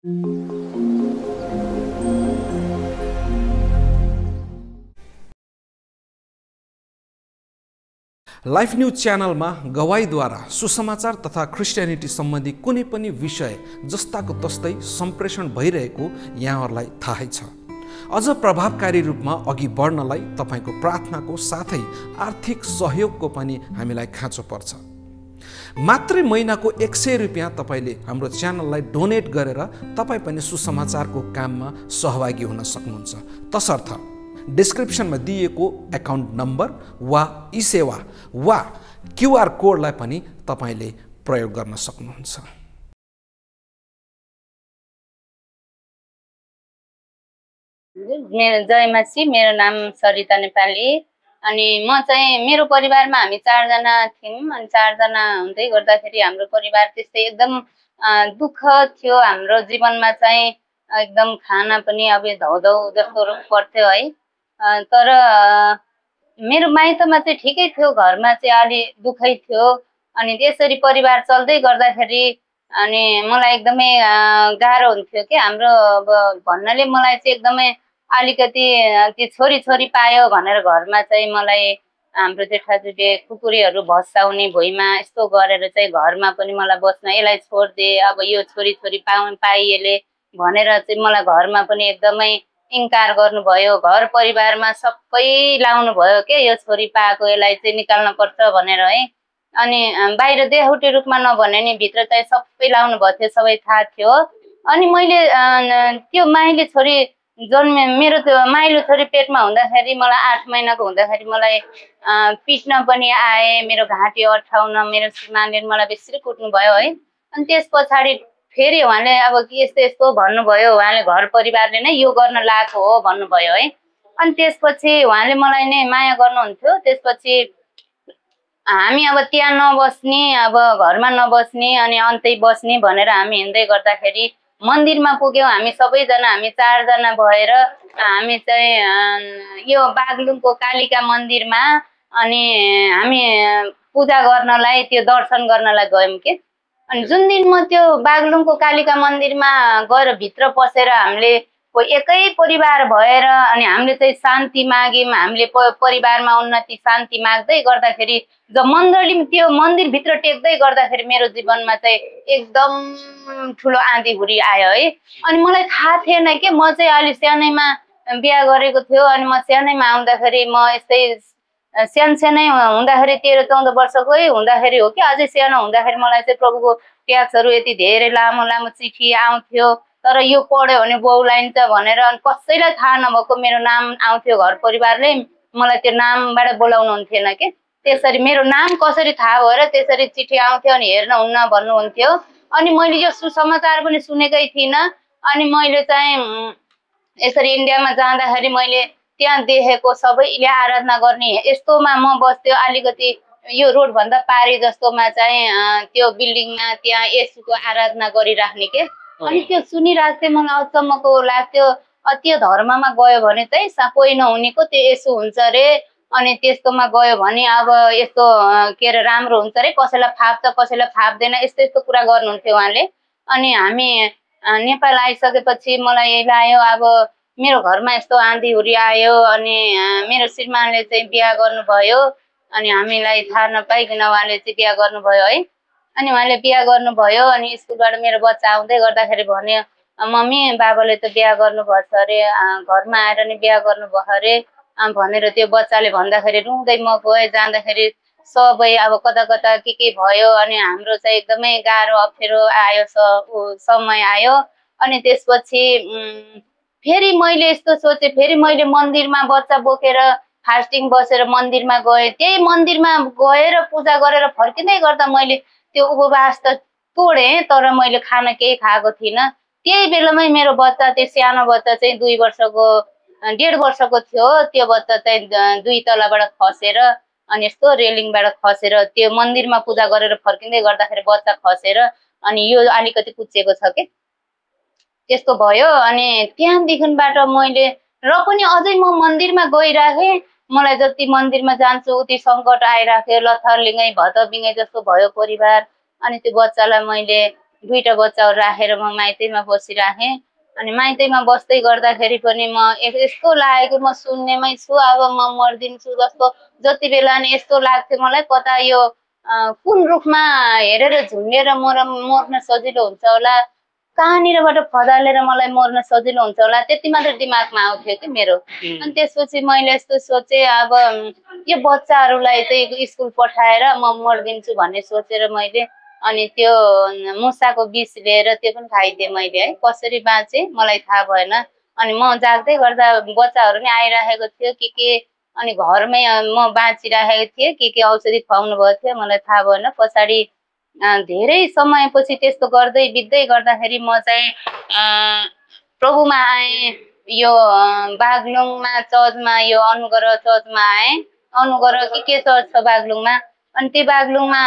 Life news च्यानलमा गवाईद्वारा सुसमाचार तथा क्रिस्चियनिटी सम्बन्धी कुनै पनि विषय जस्ताको तस्तै सम्प्रेषण भइरहेको यहाँहरूलाई थाहै छ। अझ प्रभावकारी रूपमा अघि बढ्नलाई तपाईको प्रार्थनाको साथै आर्थिक सहयोगको पनि हामीलाई खाँचो पर्छ। मात्रै महिनाको 100 रुपियाँ तपाईले हाम्रो च्यानललाई डोनेट गरेर तपाई पनि सुसमाचारको काममा सहभागी हुन सक्नुहुन्छ। तसर्थ डिस्क्रिप्सनमा दिएको एकाउन्ट नम्बर वा ई-सेवा वा क्यूआर कोडलाई पनि तपाईले प्रयोग गर्न सक्नुहुन्छ। जय मसी, मेरो नाम सरिता नेपाली। अनि म चाहिँ मेरो परिवारमा हामी 4 जना थियौँ। अनि 4 जना हुँदै गर्दाखेरि हाम्रो परिवार त्यस्तै एकदम दुःख थियो। हाम्रो जीवनमा चाहिँ एकदम खाना पनि अब धौधौ जस्तो पर्थ्यो है। तर मेरो माइतमा चाहिँ ठिकै थियो, घरमा चाहिँ अलि दुःखै थियो। अनि त्यसरी परिवार चल्दै गर्दाखेरि अनि मलाई एकदमै गाह्रो हुन्थ्यो कि हाम्रो भन्नाले मलाई चाहिँ एकदमै अलिकति त्यो छोरी पायो भनेर घरमा चाहिँ मलाई हाम्रो जेठाजुले कुकुरीहरू भसाउने भुइँमा यस्तो गरेर चाहिँ घरमा पनि मलाई बस्न यसलाई छोड्दे, अब यो छोरी पाइएले भनेर चाहिँ मलाई घरमा पनि एकदमै इन्कार गर्नुभयो। घर परिवारमा सबै लाउनु भयो के यो छोरी पाएको यसलाई चाहिँ निकाल्न पर्छ भनेर है। अनि बाहिर देखाउटे रूपमा नभने नि भित्र चाहिँ सबै लाउनु भएको थियो, सबै थाहा थियो। अनि मैले त्यो माइली छोरी जन्मे, मेरो त्यो माइलो छोरी पेटमा हुँदाखेरि मलाई 8 महिनाको हुँदाखेरि मलाई पिट्न पनि आए, मेरो घाँटी अठाउन, मेरो श्रीमानले मलाई बेसी कुट्नु भयो है। अनि त्यस पछाडि फेरि उहाँले अब यस्तो यस्तो भन्नुभयो, उहाँले घर परिवारले नै यो गर्न लागेको हो भन्नुभयो है। अनि त्यसपछि उहाँले मलाई नै माया गर्नुहुन्थ्यो। त्यसपछि हामी अब त्यहाँ नबस्ने, अब घरमा नबस्ने अनि अन्तै बस्ने भनेर हामी हिँड्दै गर्दाखेरि मन्दिरमा पुग्यौँ। हामी सबैजना, हामी 4 जना भएर हामी चाहिँ यो बागलुङको कालिका मन्दिरमा अनि हामी पूजा गर्नलाई, त्यो दर्शन गर्नलाई गयौँ के। अनि जुन दिन म त्यो बागलुङको कालिका मन्दिरमा गएर भित्र पसेर हामीले एकै परिवार भएर अनि हामीले चाहिँ शान्ति माग्यौँ। हामीले परिवारमा उन्नति शान्ति माग्दै गर्दाखेरि जब मण्डली त्यो मन्दिरभित्र टेक्दै गर्दाखेरि मेरो जीवनमा चाहिँ एकदम ठुलो आँधी हुरी आयो है। अनि मलाई थाहा थिएन कि म चाहिँ अलि सानैमा बिहा गरेको थियो। अनि म सानैमा आउँदाखेरि म यस्तै सानै हुँदाखेरि 13-14 वर्षकै हुँदाखेरि हो कि अझै सानो हुँदाखेरि मलाई चाहिँ प्रभुको ट्याक्सहरू यति धेरै लामो लामो चिठी आउँथ्यो। तर यो पढ्यो भने बौलाइन्छ भनेर अनि कसैलाई थाहा नभएको मेरो नाम आउँथ्यो, घर परिवारले मलाई त्यो नामबाट बोलाउनु हुन्थेन कि। त्यसरी मेरो नाम कसरी थाहा भएर त्यसरी चिठी आउँथ्यो अनि हेर्न हुन्न भन्नुहुन्थ्यो। अनि मैले यो सुसमाचार पनि सुनेकै थिइनँ। अनि मैले चाहिँ यसरी इन्डियामा जाँदाखेरि मैले त्यहाँ देखेको सबैले आराधना गर्ने यस्तोमा म बस्थ्यो, अलिकति यो रोडभन्दा पारी जस्तोमा चाहिँ त्यो बिल्डिङमा त्यहाँ येशूको आराधना गरिराख्ने के। अनि त्यो सुनिरहेको थिएँ, मलाई अचम्मको लाग्थ्यो। त्यो धर्ममा गयो भने चाहिँ कोही नहुनेको त्यो येशू हुन्छ अरे। अनि त्यस्तोमा गयो भने अब यस्तो के अरे राम्रो हुन्छ अरे, कसैलाई फाप्छ कसैलाई फाप्दैन, यस्तो यस्तो कुरा गर्नुहुन्थ्यो उहाँले। अनि हामी नेपाल आइसकेपछि मलाई यही लाग्यो अब मेरो घरमा यस्तो आँधी हुरी आयो। अनि मेरो श्रीमानले चाहिँ बिहा गर्नुभयो। अनि हामीलाई थाहा नपाइकन उहाँले चाहिँ बिहा गर्नुभयो है। अनि उहाँले बिहा गर्नुभयो। अनि स्कुलबाट मेरो बच्चा आउँदै गर्दाखेरि भन्यो, मम्मी बाबाले त बिहा गर्नुभएको अरे, घरमा आएर नि बिहा गर्नुभयो अरे भनेर त्यो बच्चाले भन्दाखेरि रुँदै म गएँ। जाँदाखेरि सबै अब कता कता के भयो। अनि हाम्रो चाहिँ एकदमै गाह्रो अप्ठ्यारो आयो, समय आयो। अनि त्यसपछि फेरि मैले यस्तो सोचेँ, फेरि मैले मन्दिरमा बच्चा बोकेर फास्टिङ बसेर मन्दिरमा गएँ। त्यही मन्दिरमा गएर पूजा गरेर फर्किँदै गर्दा मैले त्यो उपवास त तोडेँ, तर मैले खाना केही खाएको थिइनँ। त्यही बेलामै मेरो बच्चा, त्यो सानो बच्चा चाहिँ 2 वर्षको 1.5 वर्षको थियो। त्यो बच्चा चाहिँ 2 तलाबाट खसेर अनि यस्तो रेलिङबाट खसेर त्यो मन्दिरमा पूजा गरेर फर्किँदै गर्दाखेरि बच्चा खसेर अनि यो अलिकति कुचेको छ के, त्यस्तो भयो। अनि त्यहाँदेखिबाट मैले र पनि अझै म मन्दिरमा गइराखेँ। मलाई जति मन्दिरमा जान्छु उति सङ्कट आइराख्यो, लथालिङ्गै भदबिङ्गै जस्तो भयो परिवार। अनि त्यो बच्चालाई मैले दुईटा बच्चाहरू राखेर म माइतैमा बसिराखेँ। अनि माइतैमा बस्दै गर्दाखेरि पनि म यस्तो लाग्यो कि म शून्यमै छु, अब म मर्दिन्छु जस्तो। जति बेला नि यस्तो लाग्थ्यो मलाई, कता यो कुन रुखमा हेरेर झुन्डेर मर्न सजिलो हुन्छ होला, कहाँनिरबाट फदालेर मलाई मर्न सजिलो हुन्छ होला, त्यति मात्र दिमागमा आउँथ्यो कि मेरो। अनि त्यसपछि मैले यस्तो सोचेँ, अब यो बच्चाहरूलाई चाहिँ स्कुल पठाएर म मर्दिन्छु भन्ने सोचेर मैले अनि त्यो मुसाको विष लिएर त्यो पनि खाइदिएँ मैले है। कसरी बाँचेँ मलाई थाहा भएन। अनि म जाग्दै गर्दा बच्चाहरू नि आइराखेको थियो के अनि घरमै म बाँचिराखेको थिएँ, के औषधि खुवाउनु भएको थियो मलाई थाहा भएन। पछाडि धेरै समयपछि त्यस्तो गर्दै बित्दै गर्दाखेरि म चाहिँ प्रभुमा आएँ। यो बागलुङमा चर्चमा, यो अनुग्रह चर्चमा आएँ। अनुग्रह के चर्च छ बागलुङमा। अनि त्यो बागलुङमा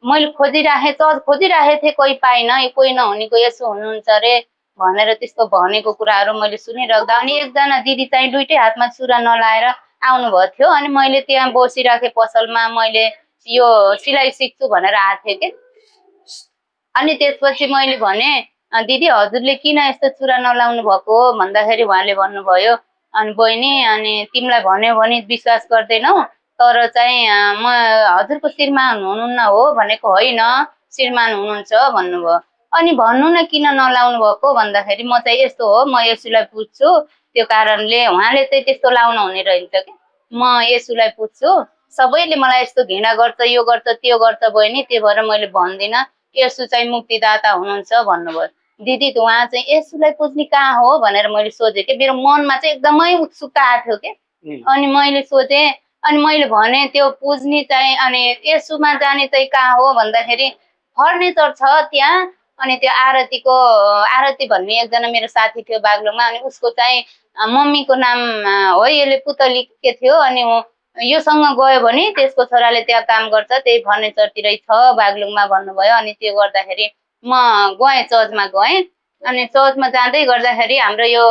मैले खोजिराखेँ, चर्च खोजिराखेको थिएँ, कोही पाइनँ। कोही नहुनेको यसो हुनुहुन्छ अरे भनेर त्यस्तो भनेको कुराहरू मैले सुनिराख्दा अनि एकजना दिदी चाहिँ दुइटै हातमा चुरा नलाएर आउनुभएको थियो। अनि मैले त्यहाँ बसिराखेँ पसलमा, मैले यो सिलाइ सिक्छु भनेर आएको थिएँ कि। अनि त्यसपछि मैले भने दिदी हजुरले किन यस्तो चुरा नलाउनु भएको भन्दाखेरि उहाँले भन्नुभयो, अनि बहिनी अनि तिमीलाई भन्यो भने विश्वास गर्दैनौ, तर चाहिँ म हजुरको श्रीमान हुनुहुन्न हो भनेको होइन, श्रीमान हुनुहुन्छ भन्नुभयो। अनि भन्नु न किन नलाउनु भएको भन्दाखेरि म चाहिँ यस्तो हो, म यसुलाई पुज्छु, त्यो कारणले। उहाँले चाहिँ त्यस्तो लाउनु हुने रहेछ कि म यसुलाई पुज्छु, सबैले मलाई यस्तो घृणा गर्छ, यो गर्छ त्यो गर्छ बहिनी, त्यो भएर मैले भन्दिनँ, यसु चाहिँ मुक्तिदाता हुनुहुन्छ भन्नुभयो। दिदी उहाँ चाहिँ यसुलाई पुज्ने कहाँ हो भनेर मैले सोचेँ कि मेरो मनमा चाहिँ एकदमै उत्सुकता आएको थियो कि। अनि मैले सोचेँ, अनि मैले भने त्यो पुज्ने चाहिँ अनि यसुमा जाने चाहिँ कहाँ हो भन्दाखेरि फर्निचर छ त्यहाँ। अनि त्यो आरती भन्ने एकजना मेरो साथी थियो बागलुङमा। अनि उसको चाहिँ मम्मीको नाम हो यसले पुतली के थियो। अनि योसँग गयो भने त्यसको छोराले त्यहाँ काम गर्छ, त्यही फर्निचरतिरै छ बागलुङमा भन्नुभयो। अनि त्यो गर्दाखेरि म गएँ, चर्चमा गएँ। अनि चर्चमा जाँदै गर्दाखेरि हाम्रो यो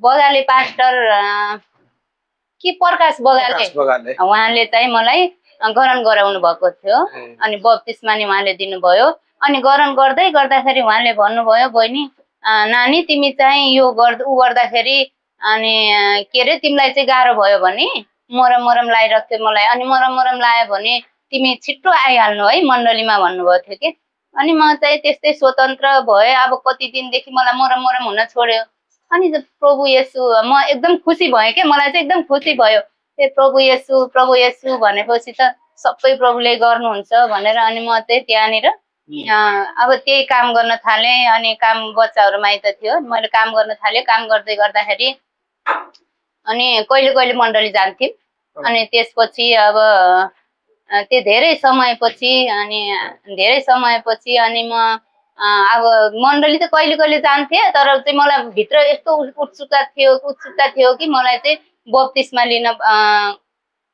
बगाले पास्टर के प्रकाश बगाले उहाँले चाहिँ मलाई गरन गराउनु भएको थियो। अनि बप्तिस्मा नि उहाँले दिनुभयो। अनि गरन गर्दै गर्दाखेरि उहाँले भन्नुभयो, बहिनी नानी तिमी चाहिँ यो गर्दाखेरि अनि के अरे तिमीलाई चाहिँ गाह्रो भयो भने मरम लगाइरहेको थियो मलाई। अनि मरम लायो भने तिमी छिट्टो आइहाल्नु है मण्डलीमा भन्नुभएको थियो कि। अनि म चाहिँ त्यस्तै स्वतन्त्र भएँ। अब कति दिनदेखि मलाई मरम हुन छोड्यो। अनि प्रभु येशू म एकदम खुसी भएँ क्या, मलाई चाहिँ एकदम खुसी भयो। ए प्रभु येशू भनेपछि त सबै प्रभुले गर्नुहुन्छ भनेर। अनि म चाहिँ त्यहाँनिर अब त्यही काम गर्न थालेँ। अनि काम बच्चाहरू माइत थियो, मैले काम गर्न थालेँ। काम गर्दै गर्दाखेरि अनि कहिले मण्डली जान्थेँ। अनि त्यसपछि अब त्यो धेरै समयपछि अनि म अब मण्डली त कहिले जान्थेँ, तर चाहिँ मलाई भित्र यस्तो उत्सुकता थियो कि मलाई चाहिँ बप्तिस्मा लिन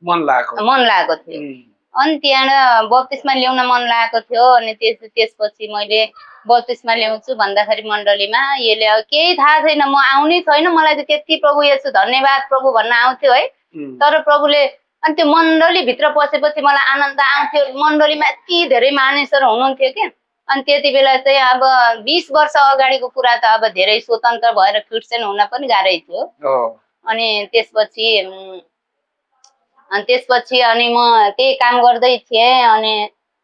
मन लागेको थियो। अनि त्यहाँ बप्तिस्मा ल्याउन मन लागेको थियो। अनि त्यसपछि मैले बप्तिस्मा ल्याउँछु भन्दाखेरि मण्डलीमा यसले अब केही थाहा छैन, म आउनै छैन, मलाई चाहिँ त्यति प्रभु येशू धन्यवाद प्रभु भन्न आउँथ्यो है। तर प्रभुले अनि त्यो मण्डलीभित्र पसेपछि मलाई आनन्द आउँथ्यो। मण्डलीमा यति धेरै मानिसहरू हुनुहुन्थ्यो कि। अनि त्यति बेला चाहिँ अब 20 वर्ष अगाडिको कुरा त अब धेरै स्वतन्त्र भएर क्रिस्चियन हुन पनि गाह्रै थियो। अनि त्यसपछि अनि म त्यही काम गर्दै थिएँ। अनि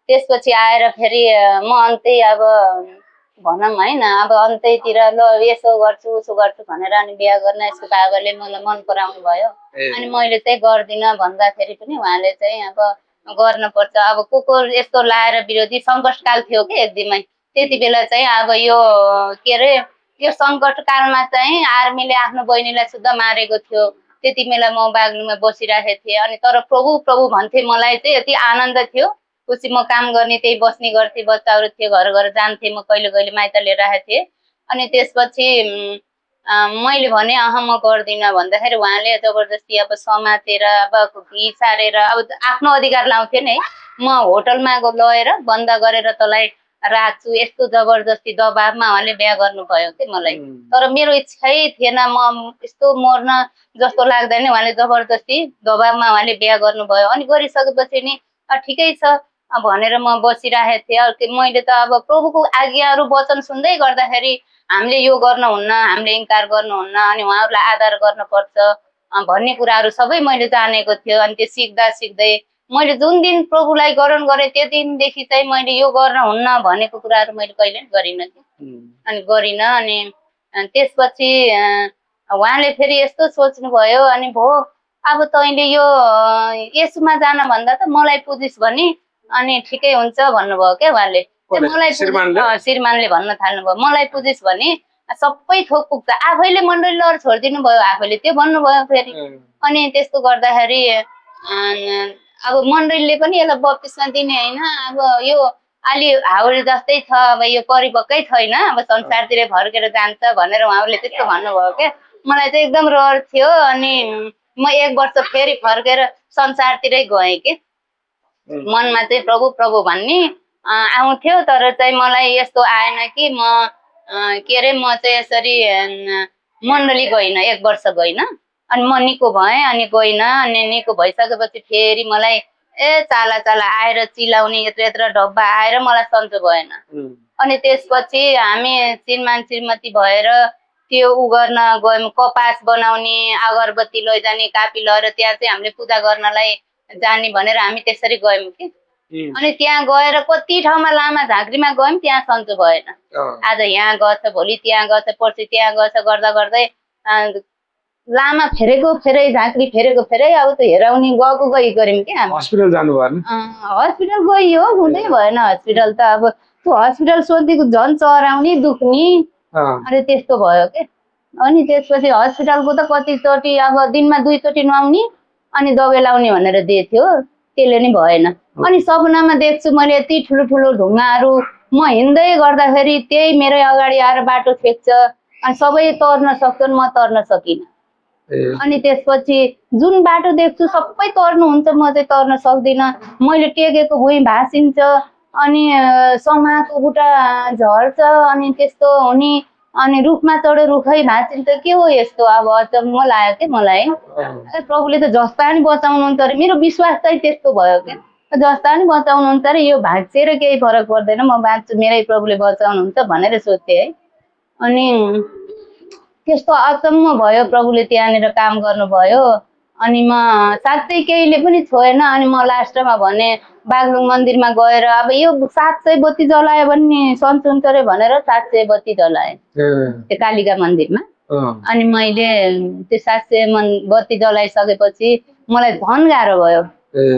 त्यसपछि आएर फेरि म अन्तै अब भनौँ होइन, अब अन्तैतिर ल यसो गर्छु उसो गर्छु भनेर अनि बिहा गर्न यसको बाबाले मलाई मन पराउनु भयो। अनि मैले चाहिँ गर्दिनँ भन्दाखेरि पनि उहाँले चाहिँ अब गर्नुपर्छ। अब को यस्तो लाएर विरोधी सङ्कटकाल थियो कि एकदमै। त्यति बेला चाहिँ अब यो के अरे यो सङ्कटकालमा चाहिँ आर्मीले आफ्नो बहिनीलाई सुद्धा मारेको थियो। त्यति बेला म बागलुङमा बसिरहेको थिएँ। अनि तर प्रभु भन्थे, मलाई चाहिँ यति आनन्द थियो, खुसी। म काम गर्ने त्यही बस्ने गर्थेँ, बच्चाहरू थियो, घर जान्थेँ, म कहिले माइत लिएर आएको थिएँ। अनि त्यसपछि मैले भने म गर्दिनँ भन्दाखेरि उहाँले जबरजस्ती अब समातेर अब घिसारेर अब आफ्नो अधिकार लाउँथ्यो नि। म होटलमा लगेर बन्द गरेर तँलाई राख्छु, यस्तो जबरजस्ती दबाबमा उहाँले बिहा गर्नुभयो कि मलाई। तर मेरो इच्छै थिएन, म यस्तो मर्न जस्तो लाग्दैन। उहाँले जबरजस्ती दबाबमा उहाँले बिहा गर्नुभयो। अनि गरिसकेपछि नि ठिकै छ, भनेर म बसिरहेको थिएँ। मैले त अब प्रभुको आज्ञाहरू वचन सुन्दै गर्दाखेरि हामीले यो गर्नुहुन्न, हामीले इन्कार गर्नुहुन्न, अनि उहाँहरूलाई आदर गर्नुपर्छ भन्ने कुराहरू सबै मैले जानेको थियो। अनि त्यो सिक्दा सिक्दै मैले जुन दिन प्रभुलाई ग्रहण गरेँ त्यो दिनदेखि चाहिँ मैले यो गर्नुहुन्न भनेको कुराहरू मैले कहिले गरिनँ अनि गरिनँ। अनि त्यसपछि उहाँले फेरि यस्तो सोच्नुभयो, अनि भो अब तैँले यो यसुमा जान भन्दा त मलाई पुजिस् भने अनि ठिकै हुन्छ भन्नुभयो क्या उहाँले। मलाई श्रीमानले भन्न थाल्नुभयो, मलाई पुजिस् भने सबै थोक पुग्छ। आफैले मण्डली लहर छोडिदिनु भयो, आफैले त्यो भन्नुभयो फेरि। अनि त्यस्तो गर्दाखेरि अब मण्डलीले पनि यसलाई बप्तिस्मा दिने होइन, अब यो अलि हाउडे जस्तै छ, अब यो परिपक्कै छैन, अब संसारतिर फर्केर जान्छ भनेर उहाँहरूले त्यस्तो भन्नुभयो क्या। मलाई चाहिँ एकदम रहर थियो। अनि म 1 वर्ष फेरि फर्केर संसारतिरै गएँ कि मनमा चाहिँ प्रभु प्रभु भन्ने आउँथ्यो। तर चाहिँ मलाई यस्तो आएन कि म के अरे म चाहिँ यसरी मण्डली गइनँ, 1 वर्ष गइनँ। अनि म निको भएँ, अनि गइनँ। अनि निको भइसकेपछि फेरि मलाई चाला चाला आएर चिलाउने यत्रो यत्रो डब्बा आएर मलाई सन्चो भएन। अनि त्यसपछि हामी श्रीमान श्रीमती भएर त्यो उ गर्न गयौँ, कपास बनाउने, अगरबत्ती लैजाने, कापी लगेर त्यहाँ चाहिँ हामीले पूजा गर्नलाई जाने भनेर हामी त्यसरी गयौँ कि। अनि त्यहाँ गएर कति ठाउँमा लामा झाँक्रीमा गयौँ, त्यहाँ सन्चो भएन। आज यहाँ गछ, भोलि त्यहाँ गछ, पर्सि त्यहाँ गछ गर्दा गर्दै लामा फेरेको फेरै, झाँक्री फेरेको फेरै, अब त हेराउने गएको गई गऱ्यौँ कि हामी। हस्पिटल जानु भएन? हस्पिटल गइयो, हुँदै भएन हस्पिटल त। अब त्यो हस्पिटल सोधेको झन् चराउने दुख्ने, अनि त्यस्तो भयो के। अनि त्यसपछि हस्पिटलको त कतिचोटि अब दिनमा 2 चोटि नुहाउने अनि दबाई लाउने भनेर दिएको थियो, त्यसले नि भएन। अनि सपनामा देख्छु मैले यति ठुलो ठुलो ढुङ्गाहरू, म हिँड्दै गर्दाखेरि त्यही मेरै अगाडि आएर बाटो छेक्छ, अनि सबै तर्न सक्छन्, म तर्न सकिनँ। अनि त्यसपछि जुन बाटो देख्छु सबै तर्नुहुन्छ, म चाहिँ तर्न सक्दिनँ। मैले टेकेको भुइँ भाँसिन्छ, अनि समाको बुट्टा झर्छ, अनि त्यस्तो हुने, अनि रुखमा चढे रुखै भाँचिन्छ। के हो यस्तो? अब अचम्म लाग्यो क्या मलाई। प्रभुले त जस्ता नि बचाउनुहुन्छ अरे, मेरो विश्वास चाहिँ त्यस्तो भयो क्या। जस्ता नि बचाउनुहुन्छ अरे, यो भाँचेर केही फरक पर्दैन, म बाँच्छु, मेरै प्रभुले बचाउनुहुन्छ भनेर सोचेँ है। अनि त्यस्तो अचम्म भयो, प्रभुले त्यहाँनिर काम गर्नुभयो। अनि म साँच्चै केहीले पनि छोएन। अनि म लास्टमा भने बागलुङ मन्दिरमा गएर अब यो 700 बत्ती जलायो भने सन्चो हुन्छ अरे भनेर 700 बत्ती जलाएँ त्यो कालिका मन्दिरमा। अनि मैले त्यो 700 बत्ती जलाइसकेपछि मलाई झन् गाह्रो भयो।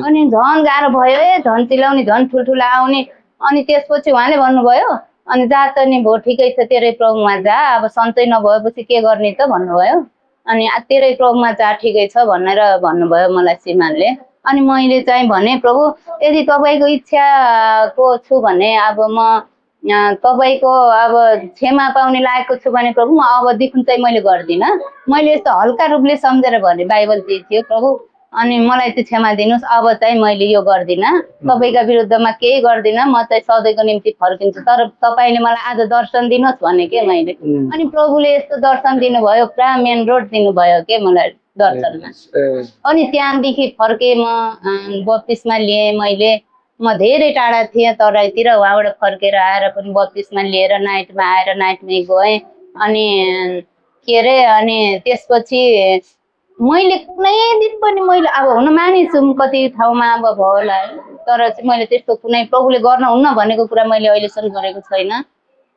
अनि झन् गाह्रो भयो, झन् चिलाउने, झन् ठुल्ठुला आउने। अनि त्यसपछि उहाँले भन्नुभयो, अनि जा त नि भो ठिकै छ, तेरै प्रभुमा जा, अब सन्चै नभएपछि के गर्ने त भन्नुभयो। अनि तेरै प्रभुमा जा, ठिकै छ भनेर भन्नुभयो मलाई श्रीमानले। अनि मैले चाहिँ भने, प्रभु यदि तपाईँको इच्छाको छु भने अब म तपाईँको अब क्षमा पाउने लायकको छु भने प्रभु म अबदेखि चाहिँ मैले गर्दिनँ। मैले यस्तो हल्का रूपले सम्झेर भने बाइबल थियो प्रभु, अनि मलाई चाहिँ क्षमा दिनुहोस्, अब चाहिँ मैले यो गर्दिनँ, तपाईँका विरुद्धमा केही गर्दिनँ, म चाहिँ सधैँको निम्ति फर्किन्छु, तर तपाईँले मलाई आज दर्शन दिनुहोस् भने के मैले। अनि प्रभुले यस्तो दर्शन दिनुभयो, पुरा मेन रोड दिनुभयो के मलाई दर्शनमा। अनि त्यहाँदेखि फर्केँ, म बत्तिसमा लिएँ मैले। म धेरै टाढा थिएँ तराईतिर, उहाँबाट फर्केर आएर पनि बत्तिसमा लिएर नाइटमा आएर नाइटमै गएँ। अनि के अरे, अनि त्यसपछि मैले कुनै दिन पनि मैले अब हुन मानिसुँ कति ठाउँमा अब भयो होला, तर चाहिँ मैले त्यस्तो कुनै प्रभुले गर्नुहुन्न भनेको कुरा मैले अहिलेसम्म गरेको छैन।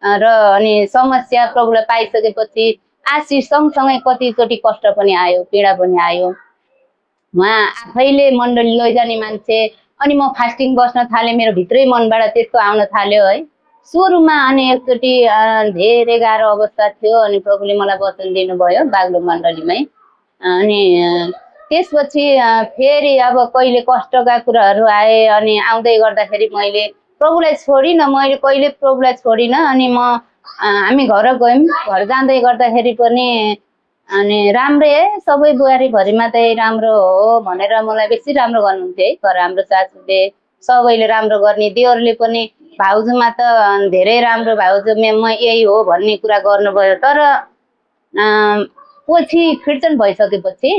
र अनि समस्या प्रभुलाई पाइसकेपछि आशिष सँगसँगै कतिचोटि कष्ट पनि आयो, पीडा पनि आयो। उहाँ आफैले मण्डली लैजाने मान्छे। अनि म फास्टिङ बस्न थालेँ, मेरो भित्रै मनबाट त्यस्तो आउन थाल्यो है सुरुमा। अनि एकचोटि धेरै गाह्रो अवस्था थियो, अनि प्रभुले मलाई वचन दिनुभयो बागलुङ मण्डलीमै। अनि त्यसपछि फेरि अब कहिले कष्टका कुराहरू आए। अनि आउँदै गर्दाखेरि मैले प्रभुलाई छोडिनँ, मैले कहिले प्रभुलाई छोडिनँ। अनि हामी घर गयौँ, घर जाँदै गर्दाखेरि पनि अनि राम्रै सबै बुहारीभरिमा चाहिँ राम्रो हो भनेर मलाई बेसी राम्रो गर्नुहुन्थ्यो है। घर हाम्रो सासूले सबैले राम्रो गर्ने, देवरले पनि भाउजूमा त धेरै राम्रो, भाउजू म यही हो भन्ने कुरा गर्नुभयो। तर पछि क्रिस्चियन भइसकेपछि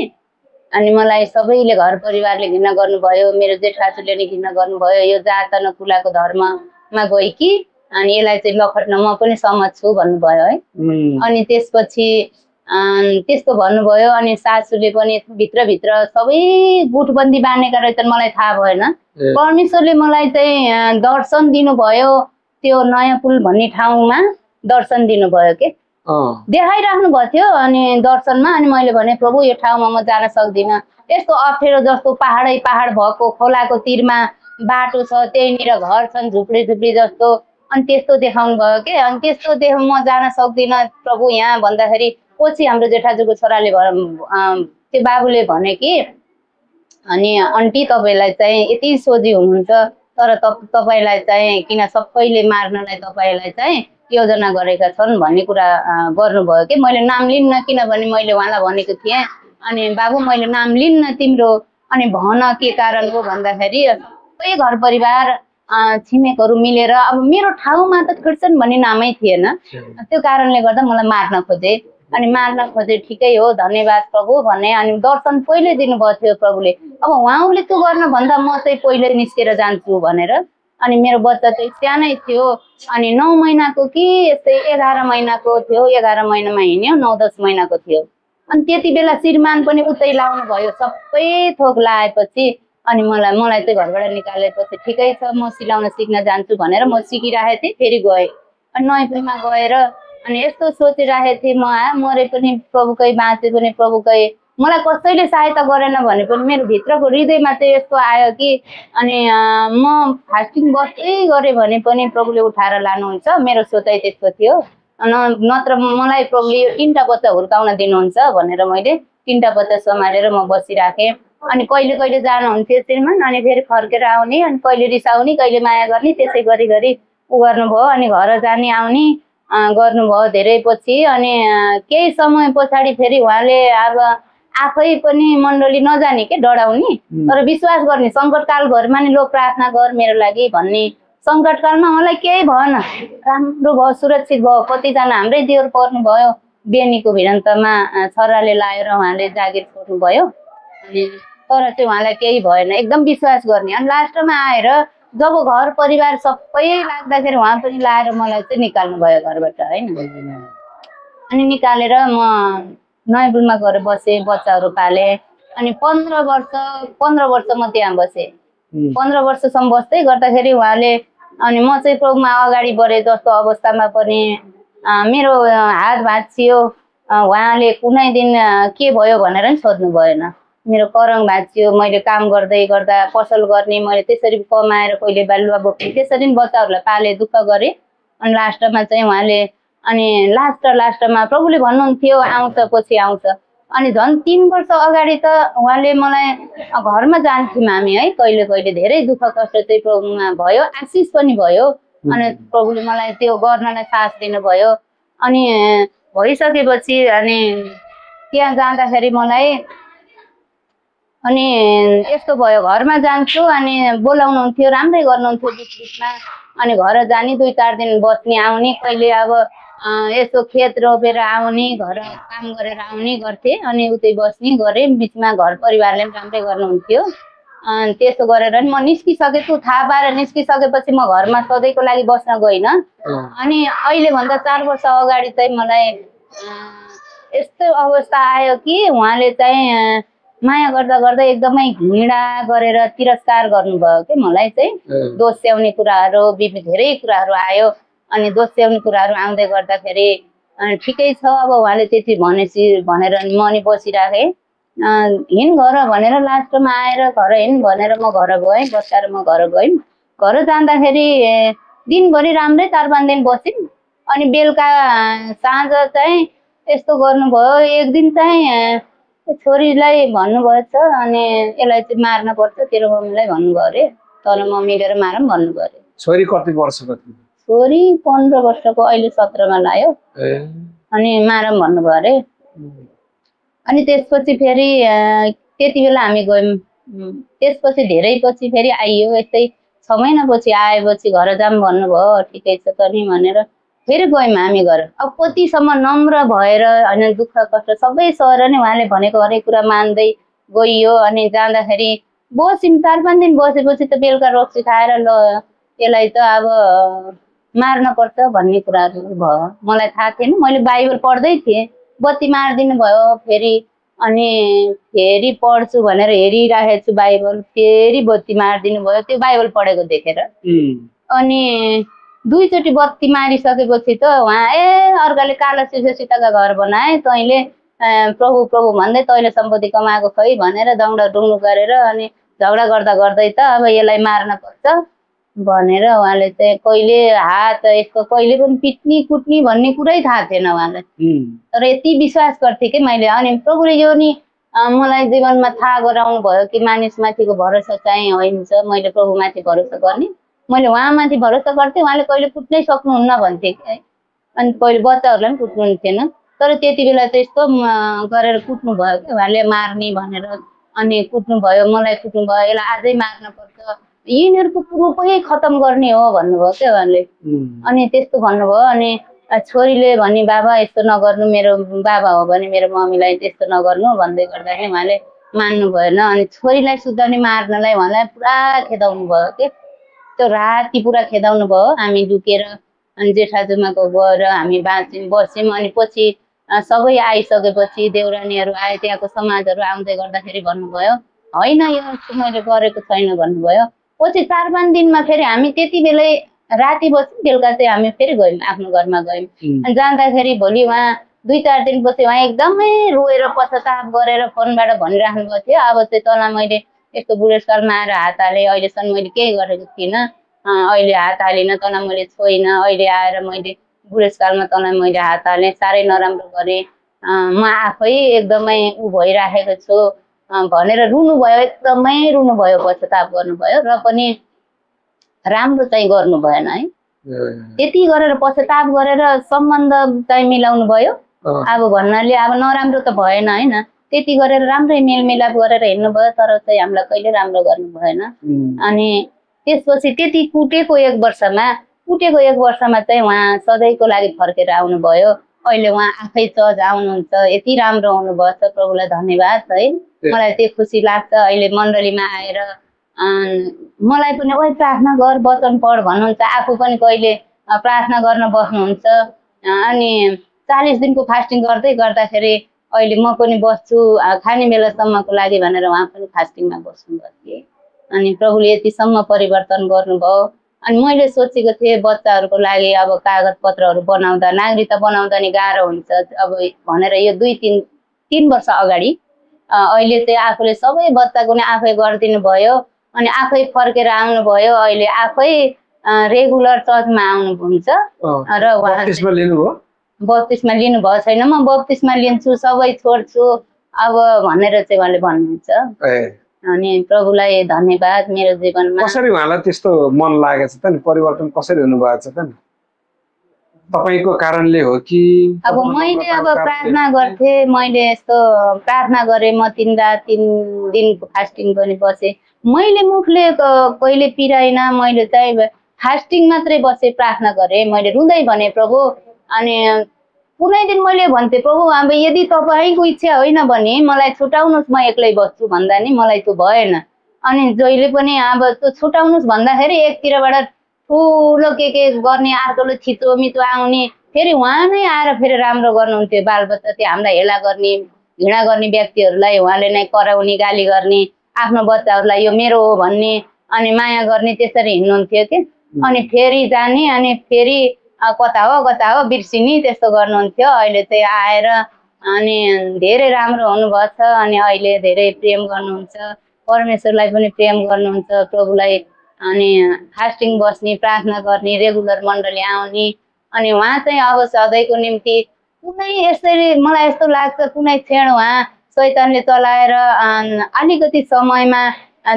अनि मलाई सबैले घर परिवारले घृणा गर्नुभयो, मेरो जेठाजुले नि घृणा गर्नुभयो, यो जात नकुलाको धर्ममा गई कि अनि यसलाई चाहिँ लखट्न म पनि सहमत छु भन्नुभयो है। अनि त्यसपछि त्यस्तो भन्नुभयो। अनि सासूले पनि भित्रभित्र सबै गुटबन्दी बाँधेका रहेछन्, मलाई थाहा भएन। परमेश्वरले मलाई चाहिँ दर्शन दिनुभयो, त्यो नयाँ पुल भन्ने ठाउँमा दर्शन दिनुभयो के देखाइराख्नु भएको थियो अनि दर्शनमा। अनि मैले भने प्रभु यो ठाउँमा म जान सक्दिनँ, यस्तो अप्ठ्यारो जस्तो पहाडै पहाड भएको खोलाको तिरमा बाटो छ, त्यहीँनिर घर छन् झुप्डी झुप्डी जस्तो, अनि त्यस्तो देखाउनु भयो के। अनि त्यस्तो म जान सक्दिनँ प्रभु यहाँ भन्दाखेरि पछि हाम्रो जेठाजुको छोराले त्यो बाबुले भने कि अनि आन्टी तपाईँलाई चाहिँ यति सोझी हुनुहुन्छ, तर तपाईँलाई चाहिँ किन सबैले मार्नलाई तपाईँलाई चाहिँ योजना गरेका छन् भन्ने कुरा गर्नुभयो कि। मैले नाम लिन्न, किनभने मैले उहाँलाई भनेको थिएँ अनि बाबु मैले नाम लिन्न तिम्रो, अनि भन के कारण हो भन्दाखेरि सबै घर परिवार छिमेकहरू मिलेर, अब मेरो ठाउँमा त क्रिस्चियन भन्ने नामै थिएन, त्यो कारणले गर्दा मलाई मार्न खोजे। अनि मार्न खोजे, ठिकै हो धन्यवाद प्रभु भने। अनि दर्शन पहिले दिनुभएको थियो प्रभुले, अब उहाँले त्यो गर्न भन्दा म चाहिँ पहिले निस्केर जान्छु भनेर। अनि मेरो बच्चा चाहिँ सानै थियो, अनि 9 महिनाको कि यस्तै 11 महिनाको थियो, 11 महिनामा हिँड्यो, 9-10 महिनाको थियो। अनि त्यति बेला श्रीमान पनि उतै लाउनु भयो, सबै थोक लाएपछि अनि मलाई चाहिँ घरबाट निकालेपछि ठिकै छ म सिलाउन सिक्न जान्छु भनेर म सिकिरहेको थिएँ। फेरि गएँ अनि नयाँपुलमा गएर अनि यस्तो सोचिरहेको थिएँ, म मरे पनि प्रभुकै, बाँचे पनि प्रभुकै, मलाई कसैले सहायता गरेन भने पनि मेरो भित्रको हृदयमा चाहिँ यस्तो आयो कि अनि म फास्टिङ बस्दै गरेँ भने पनि प्रभुले उठाएर लानुहुन्छ, मेरो सोचाइ त्यस्तो थियो। नत्र मलाई प्रभुले यो 3टा बच्चा हुर्काउन दिनुहुन्छ भनेर मैले 3टा बच्चा सम्हालेर म बसिराखेँ। अनि कहिले कहिले जानुहुन्थ्यो श्रीमान, अनि फेरि फर्केर आउने, अनि कहिले रिसाउने कहिले माया गर्ने, त्यसै गरी गरी उ गर्नुभयो। अनि घर जाने आउने गर्नुभयो धेरै पछि। अनि केही समय पछाडि फेरि उहाँले अब आफै पनि मण्डली नजाने के डराउने, तर विश्वास गर्ने, सङ्कटकालभरिमा नि लो प्रार्थना गर मेरो लागि भन्ने। सङ्कटकालमा मलाई केही भएन, राम्रो भयो, सुरक्षित भयो। कतिजना हाम्रै देवर पर्नुभयो, बेनीको भिडन्तमा छोराले लाएर उहाँले जागिर छोड्नुभयो, अनि तर चाहिँ उहाँलाई केही भएन, एकदम विश्वास गर्ने। अनि लास्टमा आएर जब घर परिवार सबै लाग्दाखेरि उहाँ पनि लाएर मलाई चाहिँ निकाल्नु भयो घरबाट होइन। अनि निकालेर म नयाँपुलमा गएर बसेँ, बच्चाहरू पालेँ। अनि 15 वर्ष म त्यहाँ बसेँ। 15 वर्षसम्म बस्दै गर्दाखेरि उहाँले अनि म चाहिँ प्रभुमा अगाडि बढेँ। जस्तो अवस्थामा पनि मेरो हात भाँचियो, उहाँले कुनै दिन के भयो भनेर नि सोध्नु भएन। मेरो करङ भाँचियो, मैले काम गर्दै गर्दा पसल गर्ने, मैले त्यसरी कमाएर कहिले बालुवा बोक्ने, त्यसरी नि बच्चाहरूलाई पाले, दुःख गरेँ। अनि लास्टमा चाहिँ उहाँले अनि लास्टमा प्रभुले भन्नुहुन्थ्यो आउँछ पछि आउँछ। अनि झन् 3 वर्ष अगाडि त उहाँले मलाई घरमा जान्थ्यौँ हामी है, कहिले कहिले धेरै दुःख कष्ट चाहिँ प्रभुमा भयो, आशिष पनि भयो। अनि प्रभुले मलाई त्यो गर्नलाई साहस दिनुभयो। अनि भइसकेपछि अनि त्यहाँ जाँदाखेरि मलाई अनि यस्तो भयो, घरमा जान्छु अनि बोलाउनुहुन्थ्यो, राम्रै गर्नुहुन्थ्यो बिचबिचमा। अनि घर जाने 2-4 दिन बस्ने आउने, कहिले अब यसो खेत रोपेर आउने, घर काम गरेर आउने गर्थेँ। अनि उतै बस्ने गरेँ, बिचमा घर परिवारले पनि राम्रै गर्नुहुन्थ्यो। त्यसो गरेर नि म निस्किसकेछु, थाहा पाएर निस्किसकेपछि म घरमा सधैँको लागि बस्न गइनँ। अनि अहिलेभन्दा 4 वर्ष अगाडि चाहिँ मलाई यस्तो अवस्था आयो कि उहाँले चाहिँ माया गर्दा गर्दा एकदमै घृणा गरेर तिरस्कार गर्नुभयो कि मलाई चाहिँ दोस्याउने कुराहरू, धेरै कुराहरू आयो। अनि दोस्याउने कुराहरू आउँदै गर्दाखेरि ठिकै छ अब उहाँले त्यति भनेपछि भनेर म नि बसिराखेँ। हिँड घर भनेर लास्टमा आएर घर हिँड भनेर म घर गएँ, बसाएर म घर गएँ। घर जाँदाखेरि दिनभरि राम्रै 4-5 दिन बस्यौँ। अनि बेलुका साँझ चाहिँ यस्तो गर्नुभयो, एक दिन चाहिँ छोरीलाई भन्नुभएछ अनि यसलाई चाहिँ मार्न पर्छ तेरो मम्मीलाई भन्नुभयो अरे, तर मम्मी गएर मारौँ भन्नुभयो अरे। छोरी कति वर्षको थियो? छोरी 15 वर्षको, अहिले 17मा लायो। अनि मारौँ भन्नुभयो अरे। अनि त्यसपछि फेरि त्यति बेला हामी गयौँ। त्यसपछि धेरै पछि फेरि आइयो, यस्तै 6 महिनापछि आएपछि घर जाऊँ भन्नुभयो। ठिकै छ त नि भनेर फेरि गयौँ हामी घर। अब कतिसम्म नम्र भएर होइन, दुःख कष्ट सबै सहेर नै उहाँले भनेको हरेक कुरा मान्दै गइयो। अनि जाँदाखेरि बस्यौँ 4-5 दिन बसेपछि त बेलुका रक्सी खाएर ल यसलाई त अब मार्न पर्छ भन्ने कुराहरू भयो। मलाई थाहा थिएन, मैले बाइबल पढ्दै थिएँ। बत्ती मारिदिनु भयो फेरि, अनि फेरि पढ्छु भनेर हेरिराखेको छु बाइबल, फेरि बत्ती मारिदिनु भयो त्यो बाइबल पढेको देखेर। अनि 2 चोटि बत्ती मारिसकेपछि त उहाँ अर्काले कालो सिसासिताका घर बनाए, तैँले प्रभु प्रभु भन्दै तैँले सम्पत्ति कमाएको खै भनेर दङडा डुङ्डु गरेर अनि झगडा गर्दा गर्दै त अब यसलाई मार्न पर्छ भनेर उहाँले चाहिँ कहिले हात यसको कहिले पनि पिट्नी कुट्नी भन्ने कुरै थाहा थिएन उहाँलाई। तर यति विश्वास गर्थेँ कि मैले। अनि प्रभुले यो नि मलाई जीवनमा थाहा गराउनु भयो कि मानिसमाथिको भरोसा चाहिँ होइन, मैले प्रभुमाथि भरोसा गर्ने। मैले उहाँमाथि भरोसा गर्थेँ, उहाँले कहिले कुट्नै सक्नुहुन्न भन्थे कि। अनि पहिले बच्चाहरूलाई पनि कुट्नु थिएन, तर त्यति बेला त यस्तो गरेर कुट्नु भयो कि उहाँले मार्ने भनेर। अनि कुट्नु भयो, मलाई कुट्नु भयो, यसलाई आजै मार्न पर्छ, यिनीहरूको ग्रुपै खतम गर्ने हो भन्नुभयो क्या उहाँले। अनि त्यस्तो भन्नुभयो। अनि छोरीले भने बाबा यस्तो नगर्नु, मेरो बाबा हो भने मेरो मम्मीलाई त्यस्तो नगर्नु भन्दै गर्दाखेरि उहाँले मान्नु भएन। अनि छोरीलाई सुधार्ने मार्नलाई उहाँलाई पुरा खेदाउनु भयो कि। त्यो राति पुरा खेदाउनु भयो। हामी झुकेर अनि जेठाजुमाको गएर हामी बस्यौँ। अनि पछि सबै आइसकेपछि देउरानीहरू आए, त्यहाँको समाजहरू आउँदै गर्दाखेरि भन्नुभयो होइन यो मैले गरेको छैन भन्नुभयो। पछि 4-5 दिनमा फेरि हामी त्यति बेलै राति बस्यौँ, बेलुका चाहिँ हामी फेरि गयौँ, आफ्नो घरमा गयौँ। अनि जाँदाखेरि भोलि उहाँ 2-4 दिनपछि उहाँ एकदमै रोएर पश्चाताप गरेर फोनबाट भनिराख्नु भएको थियो अब चाहिँ तँलाई मैले यस्तो बुढेसकालमा आएर हात हालेँ, अहिलेसम्म मैले केही गरेको थिइनँ, अहिले हात हालिनँ, तँलाई मैले छोइनँ, अहिले आएर मैले बुढेसकालमा तँलाई मैले हात हालेँ, साह्रै नराम्रो गरेँ, म आफै एकदमै भइराखेको छु भनेर रुनुभयो। एकदमै रुनुभयो, पश्चाताप गर्नुभयो र पनि राम्रो चाहिँ गर्नु भएन है। त्यति गरेर पश्चाताप गरेर सम्बन्ध चाहिँ मिलाउनु भयो। अब भन्नाले अब नराम्रो त भएन होइन, त्यति गरेर राम्रै मेलमिलाप गरेर हिँड्नुभयो, तर चाहिँ हामीलाई कहिले राम्रो गर्नु भएन। अनि त्यसपछि त्यति कुटेको 1 वर्षमा चाहिँ उहाँ सधैँको लागि फर्केर आउनुभयो। अहिले उहाँ आफै चर्च आउनुहुन्छ, यति राम्रो हुनुभयो छ, प्रभुलाई धन्यवाद है। मलाई त्यो खुसी लाग्छ। अहिले मण्डलीमा आएर मलाई पनि ओइ प्रार्थना गर, वचन पढ भन्नुहुन्छ, आफू पनि कहिले प्रार्थना गर्न बस्नुहुन्छ। अनि 40 दिनको फास्टिङ गर्दै गर्दाखेरि अहिले म पनि बस्छु खाने बेलासम्मको लागि भनेर उहाँ पनि फास्टिङमा बस्नुभएको थिएँ। अनि प्रभुले यतिसम्म परिवर्तन गर्नुभयो। अनि मैले सोचेको थिएँ बच्चाहरूको लागि अब कागज पत्रहरू बनाउँदा, नागरिकता बनाउँदा नि गाह्रो हुन्छ अब भनेर यो 2-3 वर्ष अगाडि अहिले चाहिँ आफूले सबै बच्चाको नै आफै गरिदिनु भयो। अनि आफै फर्केर आउनुभयो, अहिले आफै रेगुलर चर्चमा आउनुहुन्छ। र उहाँ बत्तिसमा लिनुभएको छैन, म बत्तिसमा लिन्छु, सबै छोड्छु अब भनेर चाहिँ उहाँले भन्नुहुन्छ। अनि प्रभुलाई धन्यवाद। मेरो जीवनमा कसरी उहाँलाई त्यस्तो मन लागेको छ त नि, परिवर्तन कसरी हुनुभएको छ त नि, तपाईको कारणले हो कि? अब मैले अब प्रार्थना गर्थेँ, मैले यस्तो प्रार्थना गरेँ, म 3 रात 3 दिनको फास्टिङ पनि बसेँ। मैले मुखले कहिले पिराइन, मैले चाहिँ फास्टिङ मात्रै बसेँ, प्रार्थना गरेँ, मैले रुँदै भने प्रभु। अनि कुनै दिन मैले भन्थेँ प्रभु अब यदि तपाईँको इच्छा होइन भने मलाई छुटाउनुहोस्, म एक्लै बस्छु भन्दा नि मलाई त्यो भएन। अनि जहिले पनि अब त्यो छुटाउनुहोस् भन्दाखेरि एकतिरबाट ठुलो के गर्ने, अर्कोले थिचोमिचो आउने, फेरि उहाँ नै आएर फेरि राम्रो गर्नुहुन्थ्यो। बालबच्चा त्यो हामीलाई हेला गर्ने, घृणा गर्ने व्यक्तिहरूलाई उहाँले नै कराउने, गाली गर्ने, आफ्नो बच्चाहरूलाई यो मेरो हो भन्ने, अनि माया गर्ने, त्यसरी हिँड्नुहुन्थ्यो कि। अनि फेरि जाने, अनि फेरि कता हो बिर्सिने, त्यस्तो गर्नुहुन्थ्यो। अहिले चाहिँ आएर अनि धेरै राम्रो हुनुभएको छ। अनि अहिले धेरै प्रेम गर्नुहुन्छ, परमेश्वरलाई पनि प्रेम गर्नुहुन्छ, प्रभुलाई। अनि फास्टिङ बस्ने, प्रार्थना गर्ने, रेगुलर मण्डली आउने। अनि उहाँ चाहिँ अब सधैँको निम्ति कुनै यसरी मलाई यस्तो लाग्छ कुनै क्षण उहाँ शैतानले चलाएर अलिकति समयमा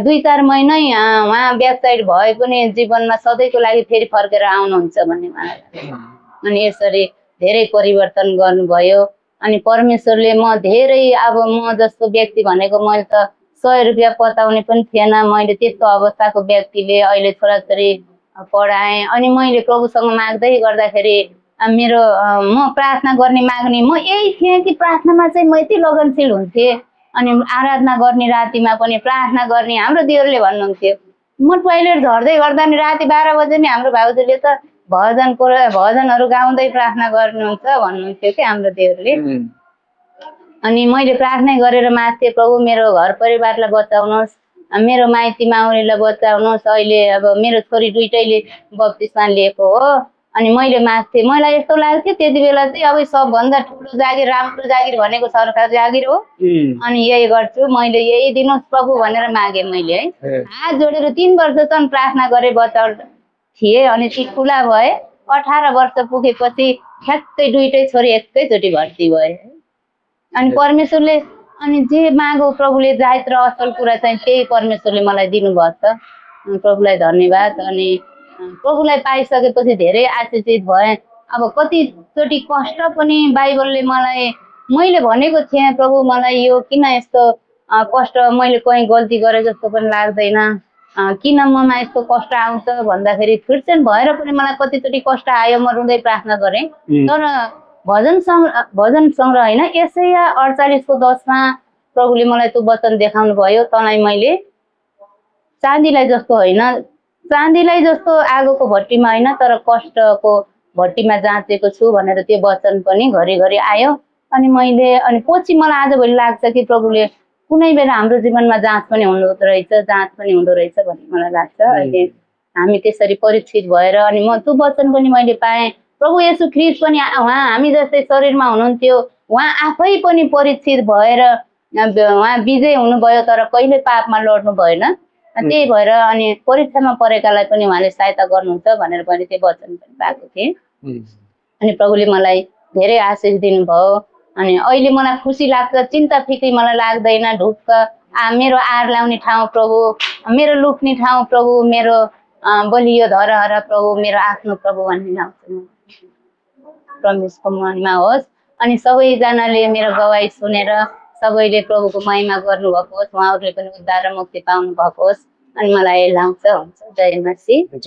2-4 महिनै उहाँ ब्याकसाइड भए पनि जीवनमा सधैँको लागि फेरि फर्केर आउनुहुन्छ भन्ने मलाई लाग्छ। अनि यसरी धेरै परिवर्तन गर्नुभयो। अनि परमेश्वरले म धेरै अब म जस्तो व्यक्ति भनेको मैले त 100 रुपियाँ पताउने पनि थिएन। मैले त्यस्तो अवस्थाको व्यक्तिले अहिले छोराछोरी पढाएँ। अनि मैले प्रभुसँग माग्दै गर्दाखेरि मेरो म प्रार्थना गर्ने माग्ने म यही थिएँ कि प्रार्थनामा चाहिँ म यति लगनशील हुन्थेँ। अनि आराधना गर्ने रातिमा पनि प्रार्थना गर्ने हाम्रो देवरले भन्नुहुन्थ्यो। म टोइलेट झर्दै गर्दा नि राति 12 बजे नि हाम्रो भाउजूले त भजनहरू गाउँदै प्रार्थना गर्नुहुन्छ भन्नुहुन्थ्यो कि हाम्रो देवरले। अनि मैले प्रार्थना गरेर माग्थेँ, प्रभु मेरो घर परिवारलाई बचाउनुहोस्, मेरो माइती माउरीलाई बचाउनुहोस्। अहिले अब मेरो छोरी दुइटैले बप्तिस्मा लिएको हो। अनि मैले माग्थेँ, मलाई यस्तो लाग्थ्यो त्यति बेला चाहिँ अब सबभन्दा ठुलो जागिर राम्रो जागिर भनेको सरकार जागिर हो, अनि यही गर्छु, मैले यही दिनुहोस् प्रभु भनेर मागेँ मैले है। हात जोडेर 3 वर्षसम्म प्रार्थना गरेँ, बचाउ थिएँ। अनि ती ठुला भए 18 वर्ष पुगेपछि ठ्याक्कै दुइटै छोरी एकैचोटि भर्ती भए। अनि परमेश्वरले अनि जे मागो प्रभुले जायज र असल कुरा चाहिँ त्यही परमेश्वरले मलाई दिनुभएको छ। प्रभुलाई धन्यवाद। अनि प्रभुलाई पाइसकेपछि धेरै आशीषित भएँ। अब कतिचोटि कष्ट पनि बाइबलले मैले भनेको थिएँ, प्रभु मलाई यो किन यस्तो कष्ट, मैले कहीँ गल्ती गरे जस्तो पनि लाग्दैन, किन ममा यस्तो कष्ट आउँछ भन्दाखेरि क्रिस्चियन भएर पनि मलाई कतिचोटि कष्ट आयो। म रुँदै प्रार्थना गरेँ। तर भजन सङ्ग्रह होइन, यसैया 48:10 प्रभुले मलाई त्यो वचन देखाउनु भयो, तँलाई मैले चाँदीलाई जस्तो आगोको भट्टीमा होइन तर कष्टको भट्टीमा जाँचेको छु भनेर त्यो वचन पनि घरिघरि आयो। अनि पछि मलाई आजभोलि लाग्छ कि प्रभुले कुनै बेला हाम्रो जीवनमा जाँच पनि हुँदो रहेछ भन्ने मलाई लाग्छ। अहिले हामी त्यसरी परीक्षित भएर अनि म त्यो वचन पनि मैले पाएँ। प्रभु येशू ख्रीष्ट पनि उहाँ हामी जस्तै शरीरमा हुनुहुन्थ्यो, उहाँ आफै पनि परीक्षित भएर उहाँ विजय हुनुभयो तर कहिले पापमा लड्नु भएन। त्यही भएर अनि परीक्षामा परेकालाई पनि उहाँले सहायता गर्नुहुन्छ भनेर पनि त्यो वचन पनि पाएको थिएँ। अनि प्रभुले मलाई धेरै आशिष दिनुभयो। अनि अहिले मलाई खुसी लाग्छ, चिन्ता फिक्री मलाई लाग्दैन, ढुक्क मेरो आर लाउने ठाउँ प्रभु, मेरो लुक्ने ठाउँ प्रभु, मेरो बलियो धरहरा प्रभु, मेरो आफ्नो प्रभु भन्ने लाउँछु। परमेश्वरको महिमा होस्। अनि सबैजनाले मेरो गवाई सुनेर सबैले प्रभुको महिमा गर्नुभएको होस्, उहाँहरूले पनि उद्धार र मुक्ति पाउनु भएको होस्। अनि मलाई लाउँछ। हुन्छ। जय मसीह।